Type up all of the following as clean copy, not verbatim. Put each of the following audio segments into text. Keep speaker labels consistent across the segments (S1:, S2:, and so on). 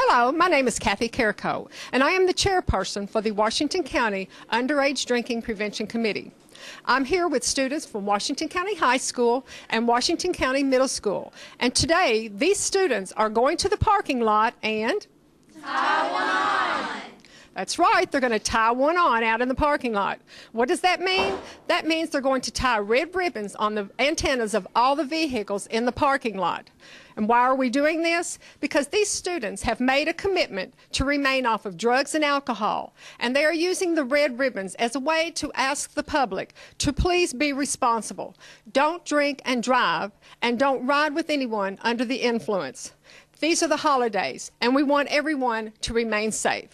S1: Hello, my name is Kathy Carrico, and I am the chairperson for the Washington County Underage Drinking Prevention Committee. I'm here with students from Washington County High School and Washington County Middle School, and today these students are going to the parking lot and tie one on. That's right, they're going to tie one on out in the parking lot. What does that mean? That means they're going to tie red ribbons on the antennas of all the vehicles in the parking lot. And why are we doing this? Because these students have made a commitment to remain off of drugs and alcohol, and they are using the red ribbons as a way to ask the public to please be responsible. Don't drink and drive, and don't ride with anyone under the influence. These are the holidays, and we want everyone to remain safe.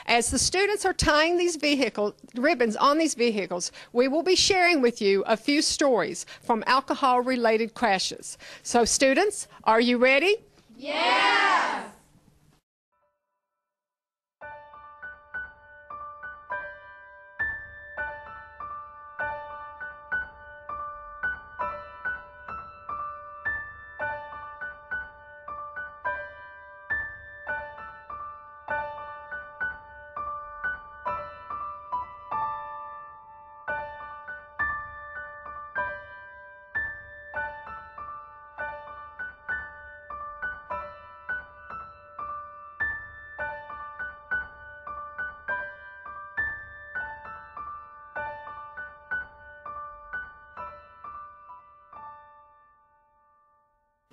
S1: As the students are tying these ribbons on these vehicles, we will be sharing with you a few stories from alcohol-related crashes. So students, are you ready?
S2: Yes!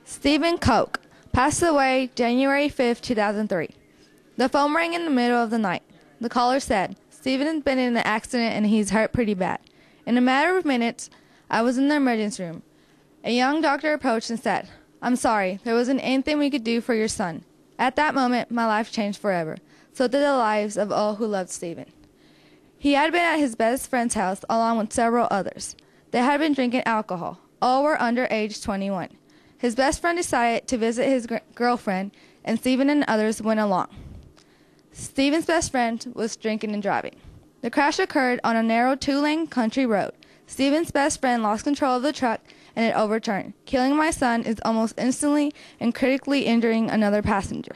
S3: Stephen Koch passed away January 5, 2003. The phone rang in the middle of the night. The caller said, "Stephen has been in an accident and he's hurt pretty bad." In a matter of minutes, I was in the emergency room. A young doctor approached and said, "I'm sorry, there wasn't anything we could do for your son." At that moment, my life changed forever. So did the lives of all who loved Stephen. He had been at his best friend's house along with several others. They had been drinking alcohol. All were under age 21. His best friend decided to visit his girlfriend, and Stephen and others went along. Stephen's best friend was drinking and driving. The crash occurred on a narrow two-lane country road. Stephen's best friend lost control of the truck, and it overturned, killing my son almost instantly and critically injuring another passenger.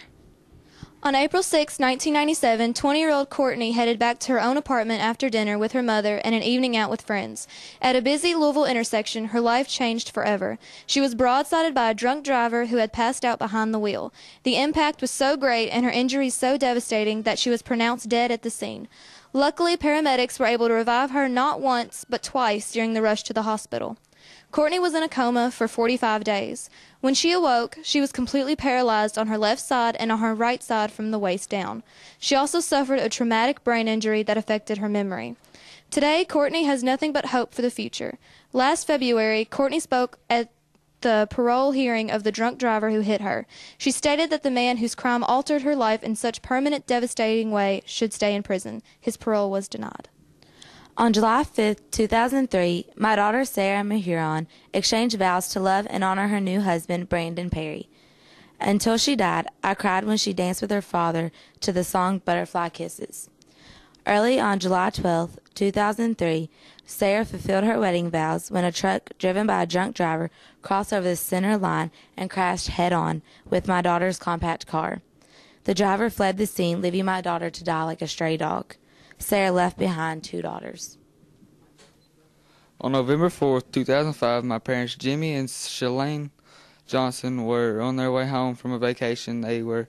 S4: On April 6, 1997, 20-year-old Courtney headed back to her own apartment after dinner with her mother and an evening out with friends. At a busy Louisville intersection, her life changed forever. She was broadsided by a drunk driver who had passed out behind the wheel. The impact was so great and her injuries so devastating that she was pronounced dead at the scene. Luckily, paramedics were able to revive her not once, but twice during the rush to the hospital. Courtney was in a coma for 45 days. When she awoke, she was completely paralyzed on her left side and on her right side from the waist down. She also suffered a traumatic brain injury that affected her memory. Today, Courtney has nothing but hope for the future. Last February, Courtney spoke at the parole hearing of the drunk driver who hit her. She stated that the man whose crime altered her life in such permanent, devastating way should stay in prison. His parole was denied.
S5: On July 5, 2003, my daughter Sarah Mahuron exchanged vows to love and honor her new husband, Brandon Perry. Until she died, I cried when she danced with her father to the song Butterfly Kisses. Early on July 12, 2003, Sarah fulfilled her wedding vows when a truck driven by a drunk driver crossed over the center line and crashed head-on with my daughter's compact car. The driver fled the scene, leaving my daughter to die like a stray dog. Sarah left behind 2 daughters.
S6: On November 4, 2005, my parents Jimmy and Shalane Johnson were on their way home from a vacation. They were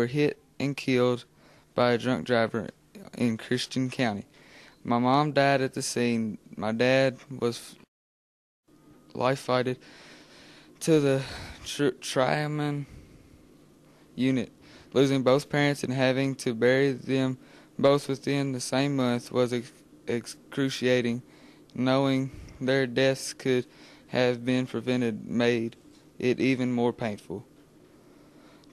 S6: hit and killed by a drunk driver in Christian County. My mom died at the scene. My dad was life-flighted to the Trianon unit. Losing both parents and having to bury them both within the same month was excruciating. Knowing their deaths could have been prevented made it even more painful.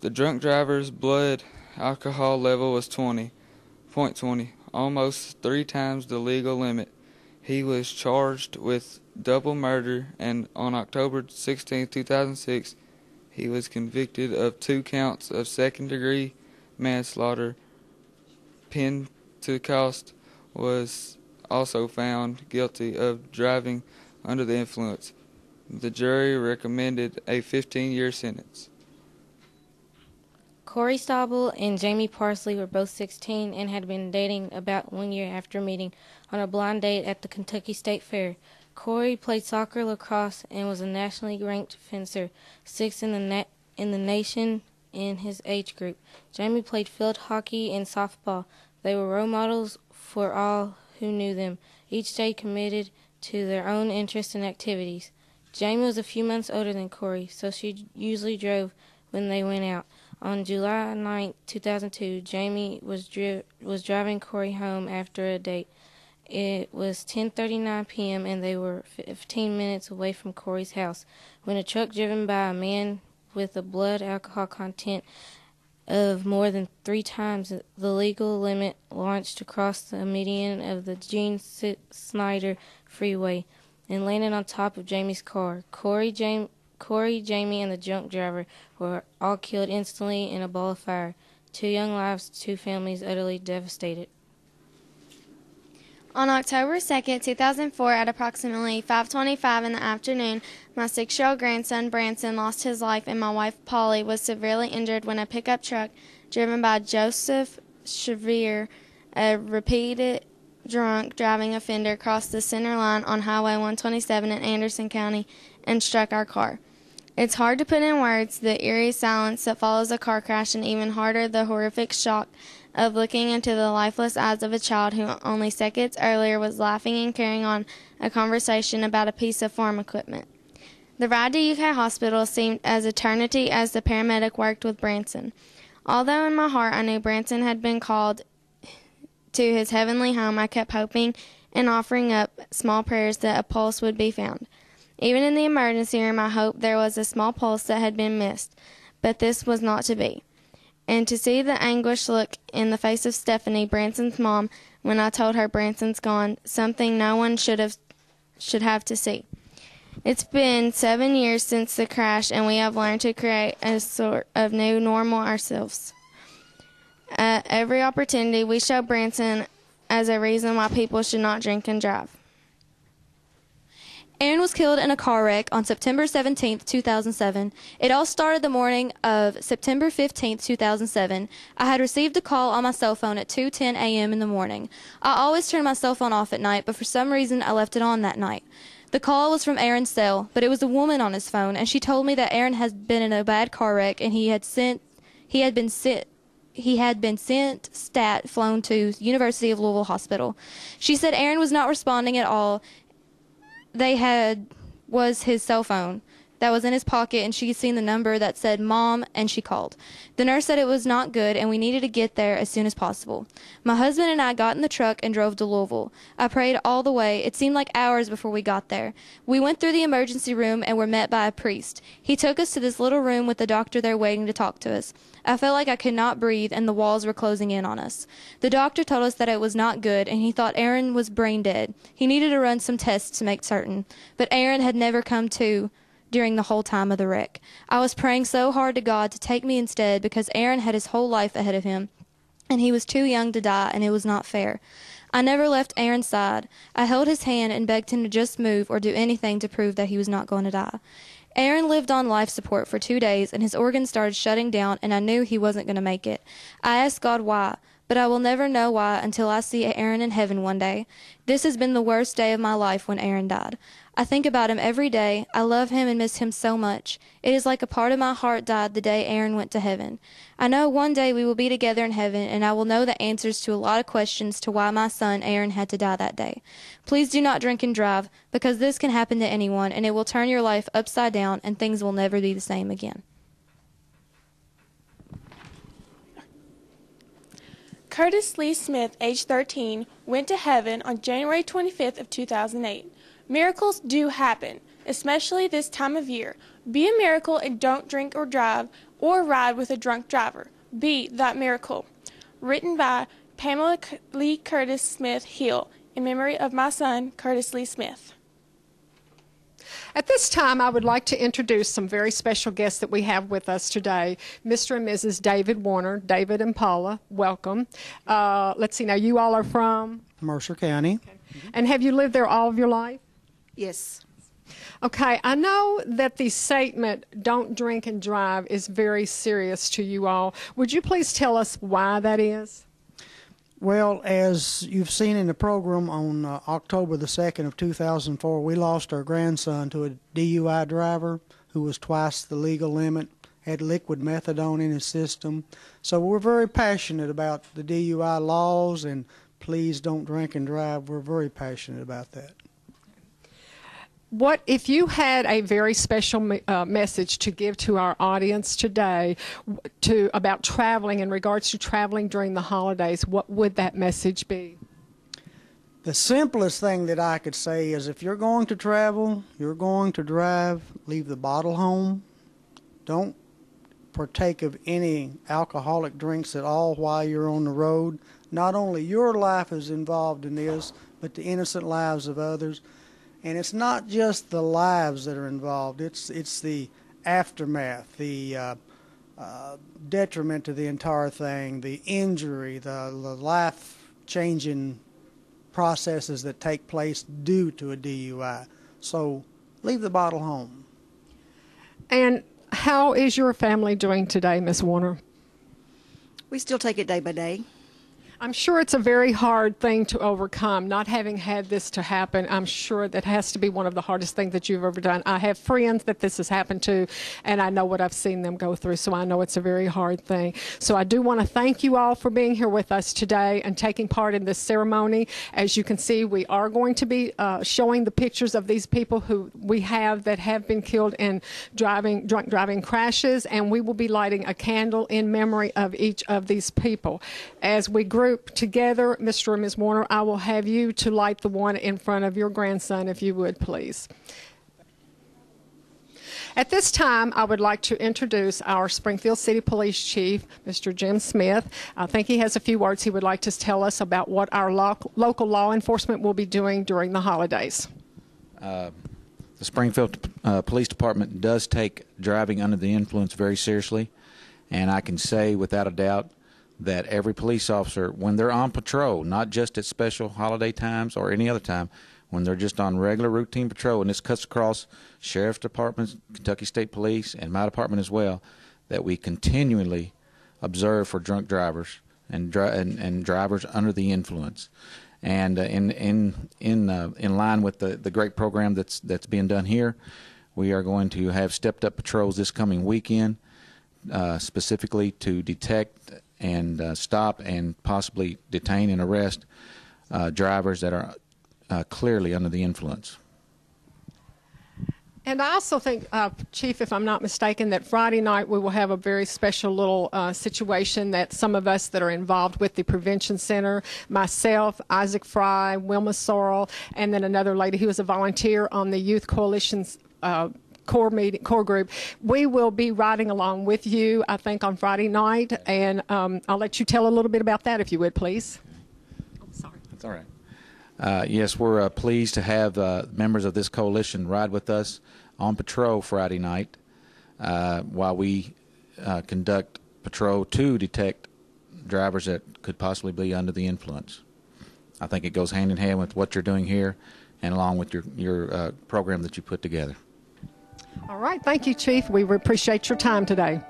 S6: The drunk driver's blood alcohol level was 20.20, almost 3 times the legal limit. He was charged with double murder, and on October 16, 2006, he was convicted of 2 counts of second-degree manslaughter. Pentecost was also found guilty of driving under the influence. The jury recommended a 15-year sentence.
S7: Corey Stauble and Jamie Parsley were both 16 and had been dating about 1 year after meeting on a blind date at the Kentucky State Fair. Corey played soccer, lacrosse, and was a nationally ranked fencer, sixth in the nation in his age group. Jamie played field hockey and softball. They were role models for all who knew them, each stayed committed to their own interests and activities. Jamie was a few months older than Corey, so she usually drove when they went out. On July 9, 2002, Jamie was driving Corey home after a date. It was 10:39 p.m. and they were 15 minutes away from Corey's house when a truck driven by a man with a blood alcohol content of more than 3 times the legal limit launched across the median of the Gene Snyder Freeway and landed on top of Jamie's car. Corey, Jamie, and the junk driver were all killed instantly in a ball of fire. 2 young lives, 2 families utterly devastated.
S8: On October 2, 2004, at approximately 5:25 in the afternoon, my 6-year-old grandson Branson lost his life and my wife Polly was severely injured when a pickup truck driven by Joseph Chevier, a repeated drunk driving offender, crossed the center line on Highway 127 in Anderson County and struck our car. It's hard to put in words the eerie silence that follows a car crash, and even harder the horrific shock of looking into the lifeless eyes of a child who only seconds earlier was laughing and carrying on a conversation about a piece of farm equipment. The ride to UK Hospital seemed as eternity as the paramedic worked with Branson. Although in my heart I knew Branson had been called to his heavenly home, I kept hoping and offering up small prayers that a pulse would be found. Even in the emergency room, I hoped there was a small pulse that had been missed, but this was not to be. And to see the anguished look in the face of Stephanie, Branson's mom, when I told her Branson's gone, something no one should have to see. It's been 7 years since the crash, and we have learned to create a sort of new normal ourselves. At every opportunity, we show Branson as a reason why people should not drink and drive.
S4: Aaron was killed in a car wreck on September 17, 2007. It all started the morning of September 15, 2007. I had received a call on my cell phone at 2:10 a.m. in the morning. I always turn my cell phone off at night, but for some reason I left it on that night. The call was from Aaron's cell, but it was a woman on his phone, and she told me that Aaron had been in a bad car wreck and he had been flown to University of Louisville Hospital. She said Aaron was not responding at all. Was his cell phone that was in his pocket, and she had seen the number that said Mom, and she called. The nurse said it was not good and we needed to get there as soon as possible. My husband and I got in the truck and drove to Louisville. I prayed all the way. It seemed like hours before we got there. We went through the emergency room and were met by a priest. He took us to this little room with the doctor there waiting to talk to us. I felt like I could not breathe and the walls were closing in on us. The doctor told us that it was not good and he thought Aaron was brain dead. He needed to run some tests to make certain. But Aaron had never come to during the whole time of the wreck. I was praying so hard to God to take me instead because Aaron had his whole life ahead of him and he was too young to die, and it was not fair. I never left Aaron's side. I held his hand and begged him to just move or do anything to prove that he was not going to die. Aaron lived on life support for 2 days, and his organs started shutting down, and I knew he wasn't going to make it. I asked God why, but I will never know why until I see Aaron in heaven one day. This has been the worst day of my life when Aaron died. I think about him every day. I love him and miss him so much. It is like a part of my heart died the day Aaron went to heaven. I know one day we will be together in heaven, and I will know the answers to a lot of questions to why my son Aaron had to die that day. Please do not drink and drive, because this can happen to anyone, and it will turn your life upside down, and things will never be the same again.
S2: Curtis Lee Smith, age 13, went to heaven on January 25th of 2008. Miracles do happen, especially this time of year. Be a miracle and don't drink or drive or ride with a drunk driver. Be that miracle. Written by Pamela Lee Curtis Smith Hill in memory of my son, Curtis Lee Smith.
S1: At this time, I would like to introduce some very special guests that we have with us today. Mr. and Mrs. David Warner. David and Paula, welcome. Let's see, now you all are from?
S9: Mercer County.
S1: Okay. And have you lived there all of your life?
S10: Yes.
S1: Okay, I know that the statement, don't drink and drive, is very serious to you all. Would you please tell us why that is?
S9: Well, as you've seen in the program, on October the 2nd of 2004, we lost our grandson to a DUI driver who was twice the legal limit, had liquid methadone in his system. So we're very passionate about the DUI laws, and please don't drink and drive. We're very passionate about that.
S1: What if you had a very special message to give to our audience today about traveling, in regards to traveling during the holidays, what would that message be?
S9: The simplest thing that I could say is, if you're going to travel, you're going to drive, leave the bottle home. Don't partake of any alcoholic drinks at all while you're on the road. Not only your life is involved in this, but the innocent lives of others. And it's not just the lives that are involved. It's the aftermath, the detriment to the entire thing, the injury, the life-changing processes that take place due to a DUI. So leave the bottle home.
S1: And how is your family doing today, Ms. Warner?
S10: We still take it day by day.
S1: I'm sure it's a very hard thing to overcome, not having had this to happen. I'm sure that has to be one of the hardest things that you've ever done. I have friends that this has happened to, and I know what I've seen them go through, so I know it's a very hard thing. So I do want to thank you all for being here with us today and taking part in this ceremony. As you can see, we are going to be showing the pictures of these people who we have that have been killed in drunk driving crashes, and we will be lighting a candle in memory of each of these people. As we group together, Mr. and Ms. Warner, I will have you to light the one in front of your grandson, if you would, please. At this time, I would like to introduce our Springfield City Police Chief, Mr. Jim Smith. I think he has a few words he would like to tell us about what our local law enforcement will be doing during the holidays.
S11: The Springfield Police Department does take driving under the influence very seriously, and I can say without a doubt that every police officer, when they're on patrol, not just at special holiday times or any other time, when they're just on regular routine patrol, and this cuts across Sheriff's Department, Kentucky State Police, and my department as well, that we continually observe for drunk drivers and drivers under the influence. And in line with the great program that's being done here, we are going to have stepped up patrols this coming weekend, specifically to detect and stop and possibly detain and arrest drivers that are clearly under the influence.
S1: And I also think, Chief, if I'm not mistaken, that Friday night we will have a very special little situation that some of us that are involved with the Prevention Center, myself, Isaac Fry, Wilma Sorrell, and then another lady who is a volunteer on the Youth Coalition's core group, we will be riding along with you, I think, on Friday night, and I'll let you tell a little bit about that, if you would, please. Oh, sorry.
S11: That's all right. Yes, we're pleased to have members of this coalition ride with us on patrol Friday night while we conduct patrol to detect drivers that could possibly be under the influence. I think it goes hand in hand with what you're doing here and along with your program that you put together.
S1: All right. Thank you, Chief. We appreciate your time today.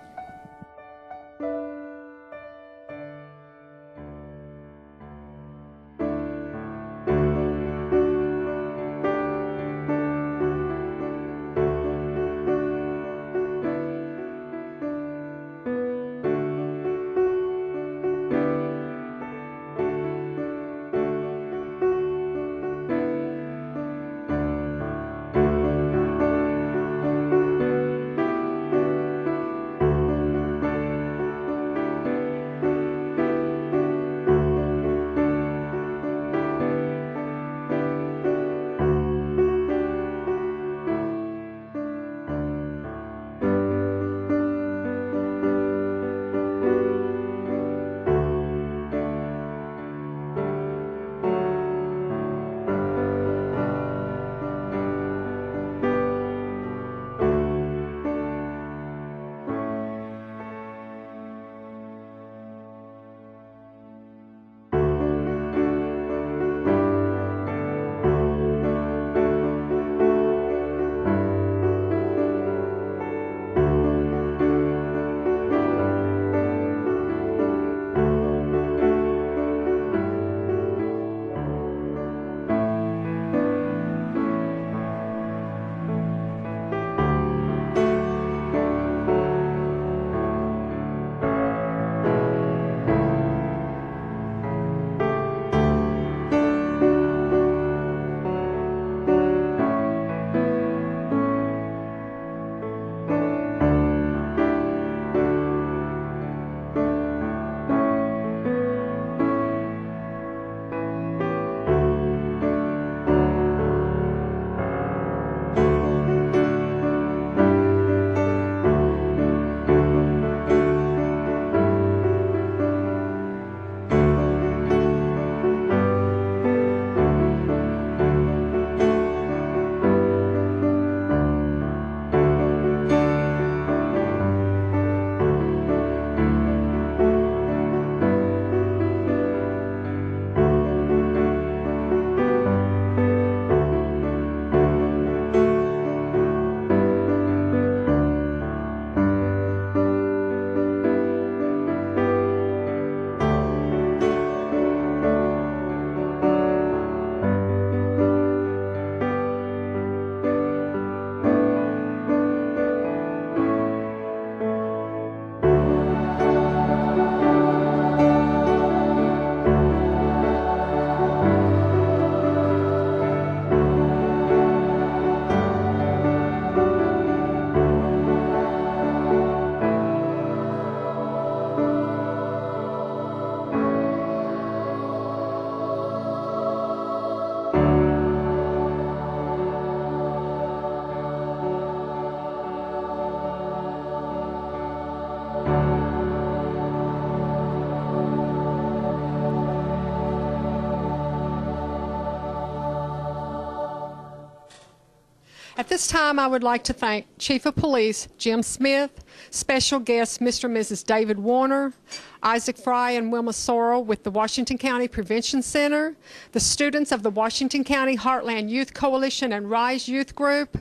S1: At this time, I would like to thank Chief of Police Jim Smith, special guests Mr. and Mrs. David Warner, Isaac Fry and Wilma Sorrell with the Washington County Prevention Center, the students of the Washington County Heartland Youth Coalition and RISE Youth Group,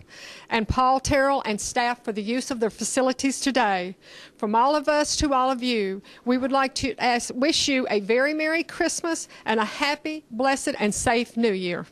S1: and Paul Terrell and staff for the use of their facilities today. From all of us to all of you, we would like to wish you a very Merry Christmas and a happy, blessed, and safe New Year.